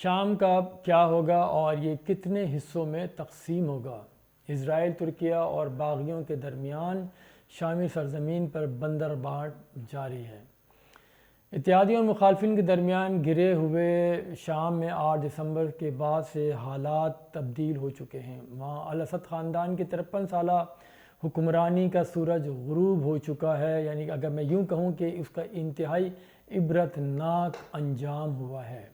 شام کا کیا ہوگا اور یہ کتنے حصوں میں تقسیم ہوگا؟ اسرائیل، ترکیہ اور باغیوں کے درمیان شامی سرزمین پر بندرباٹ جاری ہے۔ اتحادیوں اور مخالفین کے درمیان گرے ہوئے شام میں 8 دسمبر کے بعد سے حالات تبدیل ہو چکے ہیں۔ وہاں الاسد خاندان کی 53 سالہ حکمرانی کا سورج غروب ہو چکا ہے، یعنی اگر میں یوں کہوں کہ اس کا انتہائی عبرتناک انجام ہوا ہے۔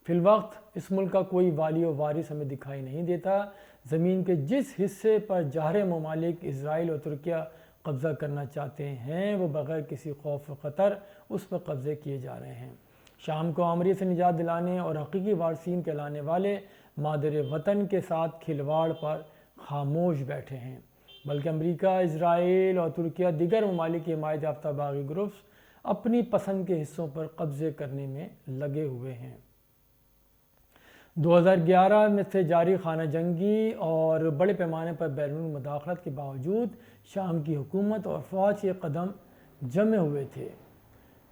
فی الوقت اس ملک کا کوئی والی و وارث ہمیں دکھائی نہیں دیتا۔ زمین کے جس حصے پر جاہر ممالک اسرائیل اور ترکیہ قبضہ کرنا چاہتے ہیں وہ بغیر کسی خوف و خطر اس پر قبضے کیے جا رہے ہیں۔ شام کو آمریہ سے نجات دلانے اور حقیقی وارثین کہلانے والے مادر وطن کے ساتھ کھلواڑ پر خاموش بیٹھے ہیں، بلکہ امریکہ، اسرائیل اور ترکیہ دیگر ممالک کی حمایت یافتہ باغی گروپس اپنی پسند کے حصوں پر قبضے کرنے میں لگے ہوئے ہیں۔ 2011 میں سے جاری خانہ جنگی اور بڑے پیمانے پر بیرونی مداخلت کے باوجود شام کی حکومت اور فوج کے قدم جمے ہوئے تھے۔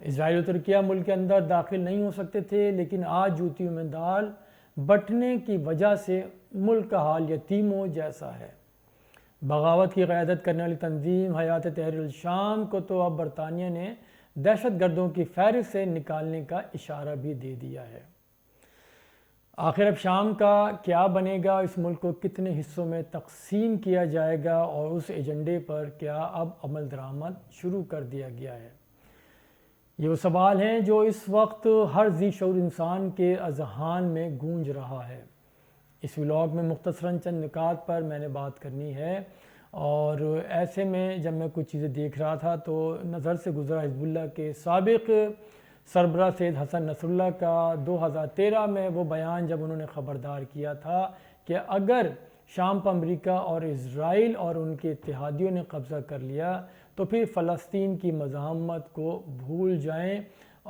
اسرائیل اور ترکیہ ملک کے اندر داخل نہیں ہو سکتے تھے، لیکن آج جوتیوں میں دال بٹنے کی وجہ سے ملک کا حال یتیموں جیسا ہے۔ بغاوت کی قیادت کرنے والی تنظیم حیات تحریر الشام کو تو اب برطانیہ نے دہشت گردوں کی فہرست سے نکالنے کا اشارہ بھی دے دیا ہے۔ آخر اب شام کا کیا بنے گا؟ اس ملک کو کتنے حصوں میں تقسیم کیا جائے گا اور اس ایجنڈے پر کیا اب عمل درآمد شروع کر دیا گیا ہے؟ یہ وہ سوال ہیں جو اس وقت ہر ذی شعور انسان کے اذہان میں گونج رہا ہے۔ اس ولاگ میں مختصراً چند نکات پر میں نے بات کرنی ہے، اور ایسے میں جب میں کچھ چیزیں دیکھ رہا تھا تو نظر سے گزرا حزب اللہ کے سابق سربراہ سید حسن نصر اللہ کا 2013 میں وہ بیان، جب انہوں نے خبردار کیا تھا کہ اگر شام پر امریکہ اور اسرائیل اور ان کے اتحادیوں نے قبضہ کر لیا تو پھر فلسطین کی مزاحمت کو بھول جائیں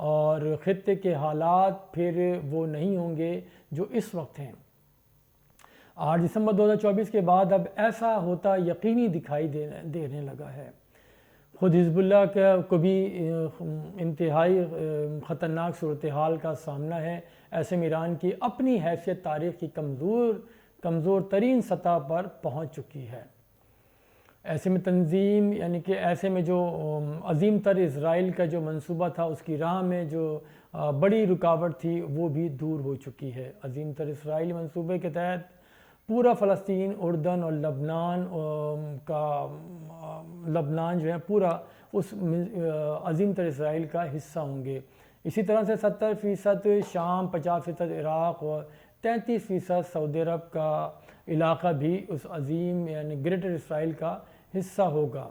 اور خطے کے حالات پھر وہ نہیں ہوں گے جو اس وقت ہیں۔ 8 دسمبر 2024 کے بعد اب ایسا ہوتا یقینی دکھائی دینے لگا ہے۔ خود حزب اللہ کو بھی انتہائی خطرناک صورتحال کا سامنا ہے۔ ایسے میں ایران کی اپنی حیثیت تاریخ کی کمزور ترین سطح پر پہنچ چکی ہے۔ ایسے میں تنظیم یعنی کہ ایسے میں جو عظیم تر اسرائیل کا جو منصوبہ تھا اس کی راہ میں جو بڑی رکاوٹ تھی وہ بھی دور ہو چکی ہے۔ عظیم تر اسرائیلی منصوبے کے تحت پورا فلسطین، اردن اور لبنان جو ہے پورا اس عظیم تر اسرائیل کا حصہ ہوں گے۔ اسی طرح سے 70% شام، 50% عراق اور 33% سعودی عرب کا علاقہ بھی اس عظیم یعنی گریٹر اسرائیل کا حصہ ہوگا۔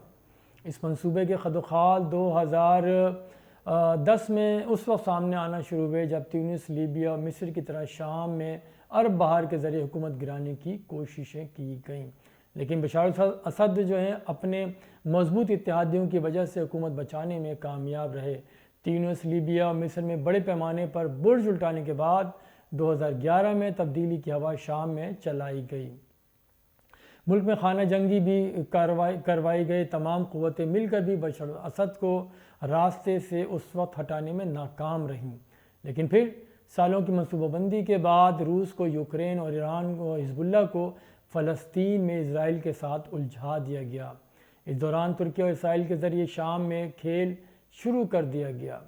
اس منصوبے کے خد و خال 2010 میں اس وقت سامنے آنا شروع ہوئے جب تیونس، لیبیا اور مصر کی طرح شام میں عرب بہار کے ذریعے حکومت گرانے کی کوششیں کی گئیں، لیکن بشار الاسد جو ہیں اپنے مضبوط اتحادیوں کی وجہ سے حکومت بچانے میں کامیاب رہے۔ تیونس، لیبیا اور مصر میں بڑے پیمانے پر برج الٹانے کے بعد 2011 میں تبدیلی کی ہوا شام میں چلائی گئی۔ ملک میں خانہ جنگی بھی کروائی گئی۔ تمام قوتیں مل کر بھی بشار الاسد کو راستے سے اس وقت ہٹانے میں ناکام رہیں، لیکن پھر سالوں کی منصوبہ بندی کے بعد روس کو یوکرین اور ایران کو حزب اللہ کو فلسطین میں اسرائیل کے ساتھ الجھا دیا گیا۔ اس دوران ترکیہ اور اسرائیل کے ذریعے شام میں کھیل شروع کر دیا گیا۔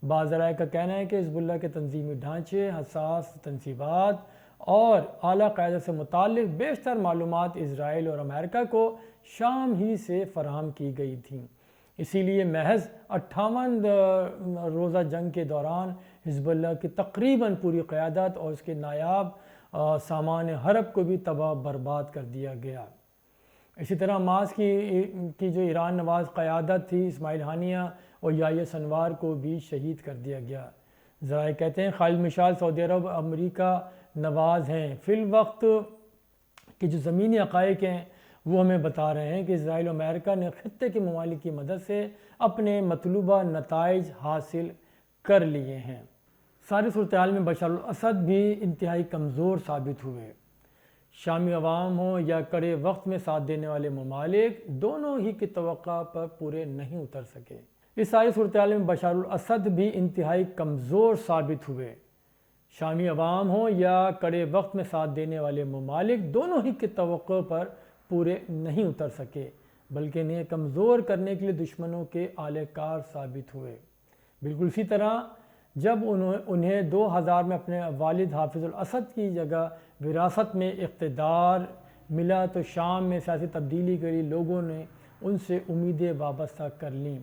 بعض ذرائع کا کہنا ہے کہ حزب اللہ کے تنظیمی ڈھانچے، حساس تنصیبات اور اعلیٰ قیادت سے متعلق بیشتر معلومات اسرائیل اور امریکہ کو شام ہی سے فراہم کی گئی تھیں۔ اسی لیے محض 58 روزہ جنگ کے دوران حزب اللہ کی تقریباً پوری قیادت اور اس کے نایاب سامان حرب کو بھی تباہ برباد کر دیا گیا۔ اسی طرح حماس کی جو ایران نواز قیادت تھی، اسماعیل ہانیہ اور یحییٰ سنوار کو بھی شہید کر دیا گیا۔ ذرائع کہتے ہیں خالد مشعل سعودی عرب امریکہ نواز ہیں۔ فی الوقت کہ جو زمینی حقائق ہیں وہ ہمیں بتا رہے ہیں کہ اسرائیل اور امریکہ نے خطے کے ممالک کی مدد سے اپنے مطلوبہ نتائج حاصل کر لیے ہیں۔ ساری صورتحال میں بشار الاسد بھی انتہائی کمزور ثابت ہوئے۔ شامی عوام ہوں یا کڑے وقت میں ساتھ دینے والے ممالک، دونوں ہی کی توقع پر پورے نہیں اتر سکے۔ اس ساری صورتحال میں بشار الاسد بھی انتہائی کمزور ثابت ہوئے۔ شامی عوام ہوں یا کڑے وقت میں ساتھ دینے والے ممالک، دونوں ہی کی توقع پر پورے نہیں اتر سکے، بلکہ انہیں کمزور کرنے کے لیے دشمنوں کے آلہ کار ثابت ہوئے۔ بالکل اسی طرح جب انہیں 2000 میں اپنے والد حافظ الاسد کی جگہ وراثت میں اقتدار ملا تو شام میں سیاسی تبدیلی کے لیے لوگوں نے ان سے امیدیں وابستہ کر لیں۔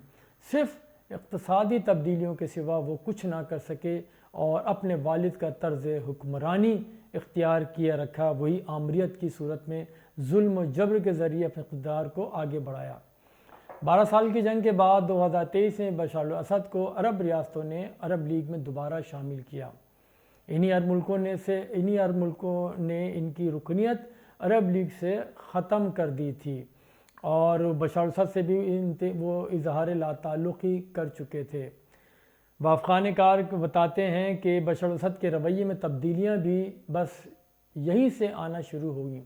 صرف اقتصادی تبدیلیوں کے سوا وہ کچھ نہ کر سکے اور اپنے والد کا طرز حکمرانی اختیار کیا رکھا، وہی آمریت کی صورت میں ظلم و جبر کے ذریعے اپنے اقتدار کو آگے بڑھایا۔ 12 سال کی جنگ کے بعد 2023 میں بشار الاسد کو عرب ریاستوں نے عرب لیگ میں دوبارہ شامل کیا۔ انہی عرب ملکوں نے ان کی رکنیت عرب لیگ سے ختم کر دی تھی اور بشار الاسد سے بھی وہ اظہار لا تعلقی کر چکے تھے۔ وافقان کار بتاتے ہیں کہ بشار الاسد کے رویے میں تبدیلیاں بھی بس یہیں سے آنا شروع ہوگی۔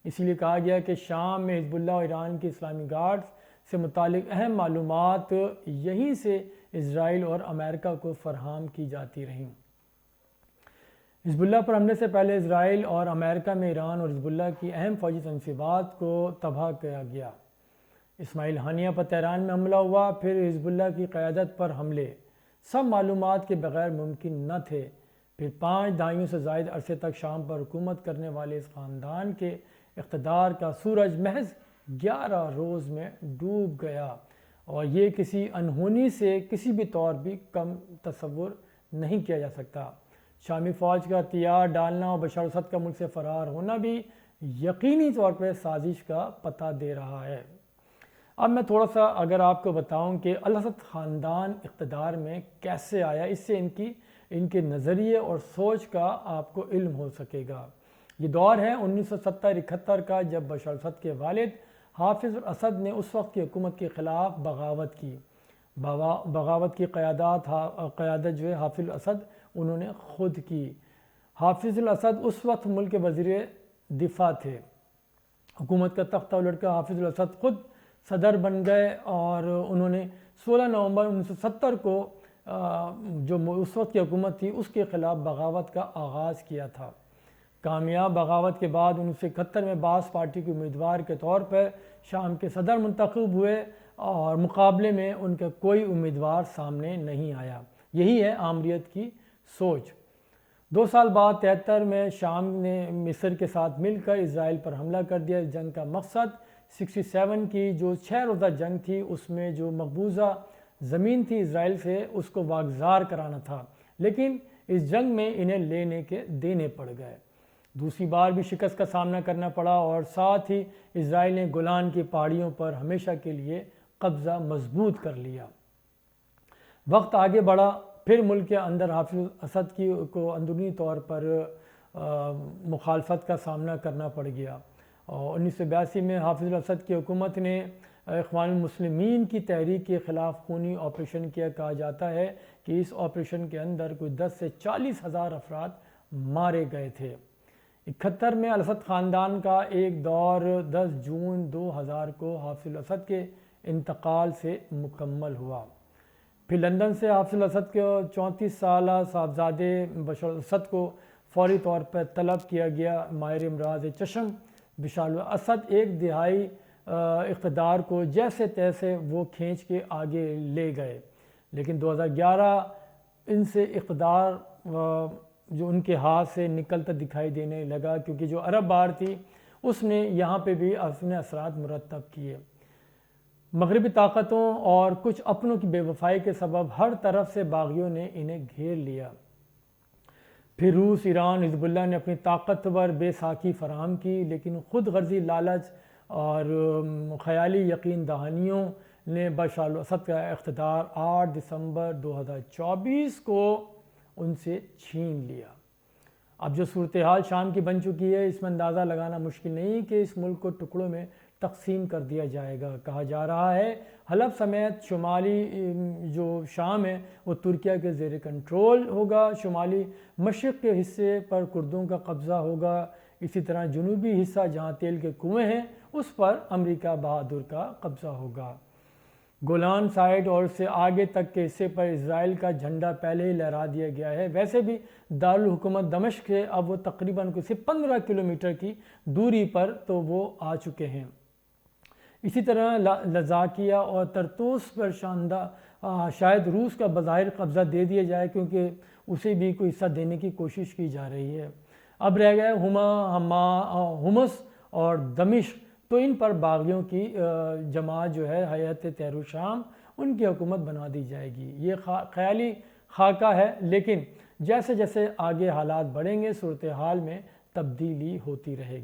اسی لیے کہا گیا کہ شام میں حزب اللہ اور ایران کی اسلامی گارڈز سے متعلق اہم معلومات یہیں سے اسرائیل اور امریکہ کو فراہم کی جاتی رہیں۔ حزب اللہ پر حملے سے پہلے اسرائیل اور امریکہ میں ایران اور حزب اللہ کی اہم فوجی تنصیبات کو تباہ کیا گیا۔ اسماعیل ہانیہ پر تہران میں حملہ ہوا، پھر حزب اللہ کی قیادت پر حملے، سب معلومات کے بغیر ممکن نہ تھے۔ پھر 5 دہائیوں سے زائد عرصے تک شام پر حکومت کرنے والے اس خاندان کے اقتدار کا سورج محض 11 روز میں ڈوب گیا، اور یہ کسی انہونی سے کسی بھی طور بھی کم تصور نہیں کیا جا سکتا۔ شامی فوج کا ہتھیار ڈالنا اور بشار الاسد کا ملک سے فرار ہونا بھی یقینی طور پر سازش کا پتہ دے رہا ہے۔ اب میں تھوڑا سا اگر آپ کو بتاؤں کہ الاسد خاندان اقتدار میں کیسے آیا، اس سے ان کے نظریے اور سوچ کا آپ کو علم ہو سکے گا۔ یہ دور ہے 1970-71 کا، جب بشار الاسد کے والد حافظ الاسد نے اس وقت کی حکومت کے خلاف بغاوت کی۔ بغاوت کی قیادت جو ہے حافظ الاسد انہوں نے خود کی۔ حافظ الاسد اس وقت ملک کے وزیر دفاع تھے۔ حکومت کا تختہ الٹ کر حافظ الاسد خود صدر بن گئے اور انہوں نے 16 نومبر 1970 کو جو اس وقت کی حکومت تھی اس کے خلاف بغاوت کا آغاز کیا تھا۔ کامیاب بغاوت کے بعد 1971 میں باعث پارٹی کے امیدوار کے طور پر شام کے صدر منتخب ہوئے اور مقابلے میں ان کا کوئی امیدوار سامنے نہیں آیا۔ یہی ہے آمریت کی سوچ۔ 2 سال بعد 73 میں شام نے مصر کے ساتھ مل کر اسرائیل پر حملہ کر دیا۔ اس جنگ کا مقصد 67 کی جو 6 روزہ جنگ تھی، اس میں جو مقبوضہ زمین تھی اسرائیل سے، اس کو واگزار کرانا تھا، لیکن اس جنگ میں انہیں لینے کے دینے پڑ گئے۔ دوسری بار بھی شکست کا سامنا کرنا پڑا اور ساتھ ہی اسرائیل نے گولان کی پہاڑیوں پر ہمیشہ کے لیے قبضہ مضبوط کر لیا۔ وقت آگے بڑھا، پھر ملک کے اندر حافظ الاسد کو اندرونی طور پر مخالفت کا سامنا کرنا پڑ گیا، اور 1982 میں حافظ الاسد کی حکومت نے اخوان المسلمین کی تحریک کے خلاف خونی آپریشن کیا۔ کہا جاتا ہے کہ اس آپریشن کے اندر کوئی 10 سے 40 ہزار افراد مارے گئے تھے۔ 71 میں الاسد خاندان کا ایک دور 10 جون 2000 کو حافظ الاسد کے انتقال سے مکمل ہوا۔ پھر لندن سے حافظ الاسد کے 34 سالہ صاحبزادے بشار الاسد کو فوری طور پر طلب کیا گیا۔ ماہر امراض چشم بشار الاسد ایک دہائی اقتدار کو جیسے تیسے وہ کھینچ کے آگے لے گئے، لیکن 2011 ان سے اقتدار جو ان کے ہاتھ سے نکلتا دکھائی دینے لگا، کیونکہ جو عرب بہار تھی اس نے یہاں پہ بھی اپنے اثرات مرتب کیے۔ مغربی طاقتوں اور کچھ اپنوں کی بے وفائی کے سبب ہر طرف سے باغیوں نے انہیں گھیر لیا۔ پھر روس، ایران، حزب اللہ نے اپنی طاقتور بے ساکھی فراہم کی، لیکن خود غرضی لالچ اور خیالی یقین دہانیوں نے بشار الاسد کا اقتدار 8 دسمبر 2024 کو ان سے چھین لیا۔ اب جو صورتحال شام کی بن چکی ہے، اس میں اندازہ لگانا مشکل نہیں کہ اس ملک کو ٹکڑوں میں تقسیم کر دیا جائے گا۔ کہا جا رہا ہے حلب سمیت شمالی جو شام ہے وہ ترکیہ کے زیر کنٹرول ہوگا، شمالی مشرق کے حصے پر کردوں کا قبضہ ہوگا، اسی طرح جنوبی حصہ جہاں تیل کے کنویں ہیں اس پر امریکہ بہادر کا قبضہ ہوگا۔ گولان سائٹ اور اس سے آگے تک کے حصے پر اسرائیل کا جھنڈا پہلے ہی لہرا دیا گیا ہے۔ ویسے بھی دارالحکومت دمشق سے اب وہ تقریباً 15 کلومیٹر کی دوری پر تو وہ آ چکے ہیں۔ اسی طرح لذاکیہ اور طرطوس پر شاید روس کا بظاہر قبضہ دے دیا جائے، کیونکہ اسے بھی کوئی حصہ دینے کی کوشش کی جا رہی ہے۔ اب رہ گئے حمص اور دمشق، تو ان پر باغیوں کی جماعت جو ہے ہیئت تحریر الشام، ان کی حکومت بنا دی جائے گی۔ یہ خیالی خاکہ ہے، لیکن جیسے جیسے آگے حالات بڑھیں گے صورتحال میں تبدیلی ہوتی رہے گی۔